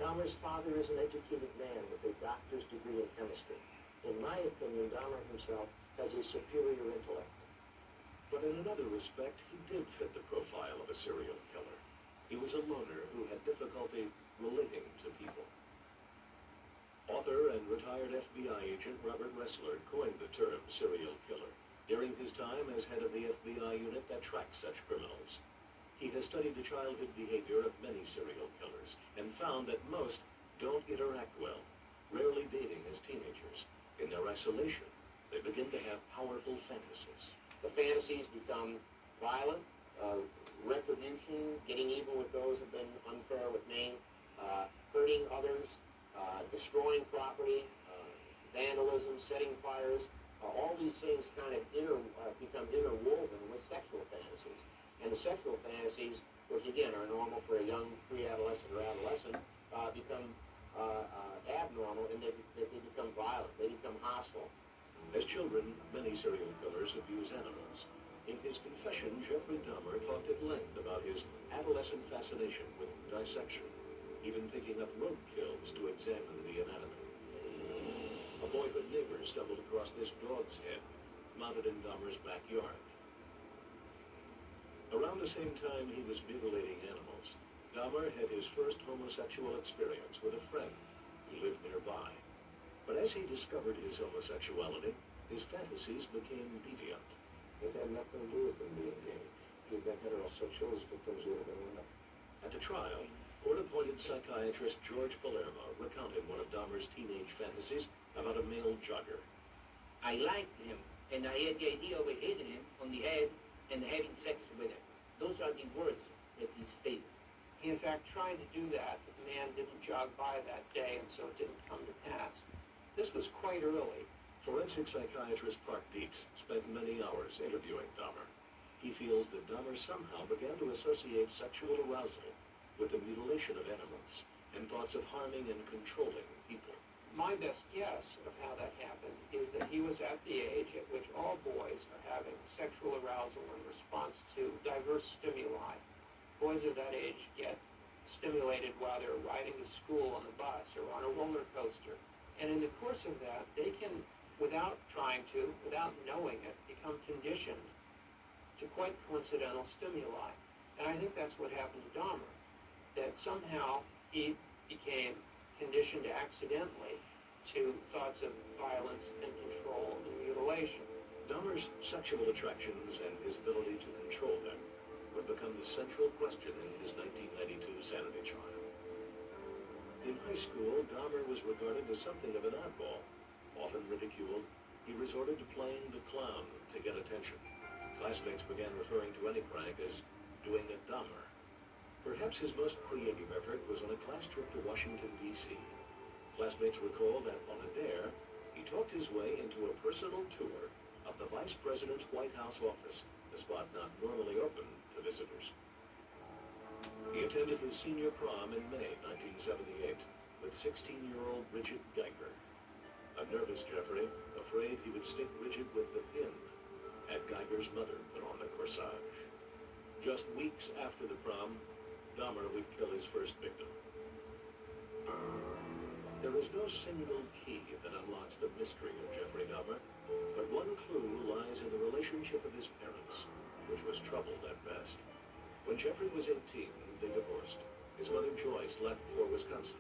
Dahmer's father is an educated man with a doctor's degree in chemistry. In my opinion, Dahmer himself has a superior intellect. But in another respect, he did fit the profile of a serial killer. He was a loner who had difficulty relating to people. Author and retired FBI agent Robert Ressler coined the term serial killer during his time as head of the FBI unit that tracks such criminals. He has studied the childhood behavior of many serial killers and found that most don't interact well, rarely dating as teenagers. In their isolation, they begin to have powerful fantasies. The fantasies become violent, retribution, getting even with those who have been unfair with me, hurting others, destroying property, vandalism, setting fires. All these things kind of become interwoven with sexual fantasies. And the sexual fantasies, which again are normal for a young pre-adolescent or adolescent, become abnormal, and they become violent. They become hostile. As children, many serial killers abuse animals. In his confession, Jeffrey Dahmer talked at length about his adolescent fascination with dissection, even picking up roadkills to examine the anatomy. A boyhood neighbor stumbled across this dog's head, mounted in Dahmer's backyard. Around the same time he was mutilating animals, Dahmer had his first homosexual experience with a friend who lived nearby. But as he discovered his homosexuality, his fantasies became deviant. It had nothing to do with him being gay. He had been heterosexual, his victims would have been women. At the trial, court-appointed psychiatrist George Palermo recounted one of Dahmer's teenage fantasies about a male jogger. I liked him, and I had the idea of hitting him on the head and having sex with him. Those are the words that he stated. He in fact tried to do that, but the man didn't jog by that day, and so it didn't come to pass. This was quite early. Forensic psychiatrist Park Dietz spent many hours interviewing Dahmer. He feels that Dahmer somehow began to associate sexual arousal with the mutilation of animals and thoughts of harming and controlling people. My best guess of how that happened is that he was at the age at which all boys are having sexual arousal in response to diverse stimuli. Boys of that age get stimulated while they're riding to school on the bus or on a roller coaster. And in the course of that, they can, without trying to, without knowing it, become conditioned to quite coincidental stimuli. And I think that's what happened to Dahmer, that somehow he became conditioned accidentally to thoughts of violence and control and mutilation. Dahmer's sexual attractions and his ability to control them would become the central question in his 1992 sanity trial. In high school, Dahmer was regarded as something of an oddball. Often ridiculed, he resorted to playing the clown to get attention. Classmates began referring to any prank as doing a Dahmer. Perhaps his most creative effort was on a class trip to Washington, D.C. Classmates recall that on a dare, he talked his way into a personal tour of the Vice President's White House office, a spot not normally open to visitors. He attended his senior prom in May 1978 with 16-year-old Bridget Geiger. A nervous Jeffrey, afraid he would stick Bridget with the pin, had Geiger's mother put on the corsage. Just weeks after the prom, Dahmer would kill his first victim. There is no single key that unlocks the mystery of Jeffrey Dahmer, but one clue lies in the relationship of his parents, which was troubled at best. When Jeffrey was 18, they divorced. His mother Joyce left for Wisconsin,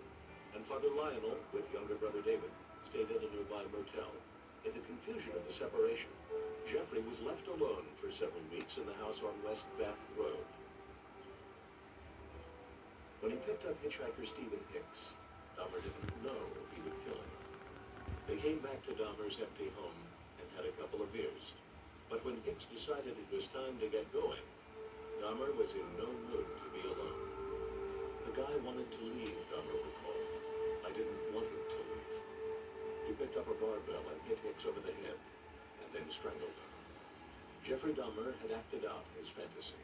and Father Lionel, with younger brother David, stayed in a nearby motel. In the confusion of the separation, Jeffrey was left alone for several weeks in the house on West Bath Road. When he picked up hitchhiker Stephen Hicks, Dahmer didn't know he would kill him. They came back to Dahmer's empty home and had a couple of beers. But when Hicks decided it was time to get going, Dahmer was in no mood to be alone. The guy wanted to leave, Dahmer recalled. I didn't want him to leave. He picked up a barbell and hit Hicks over the head, and then strangled him. Jeffrey Dahmer had acted out his fantasy,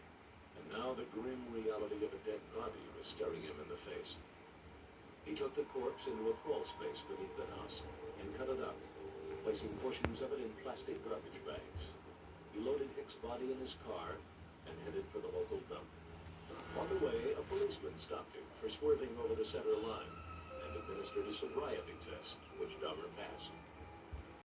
and now the grim reality of a dead body was staring him in the face. He took the corpse into a crawl space beneath the house and cut it up, placing portions of it in plastic garbage bags. He loaded Hicks' body in his car and headed for the local dump. On the way, a policeman stopped him for swerving over the center line. and administered a sobriety test, which Dahmer passed.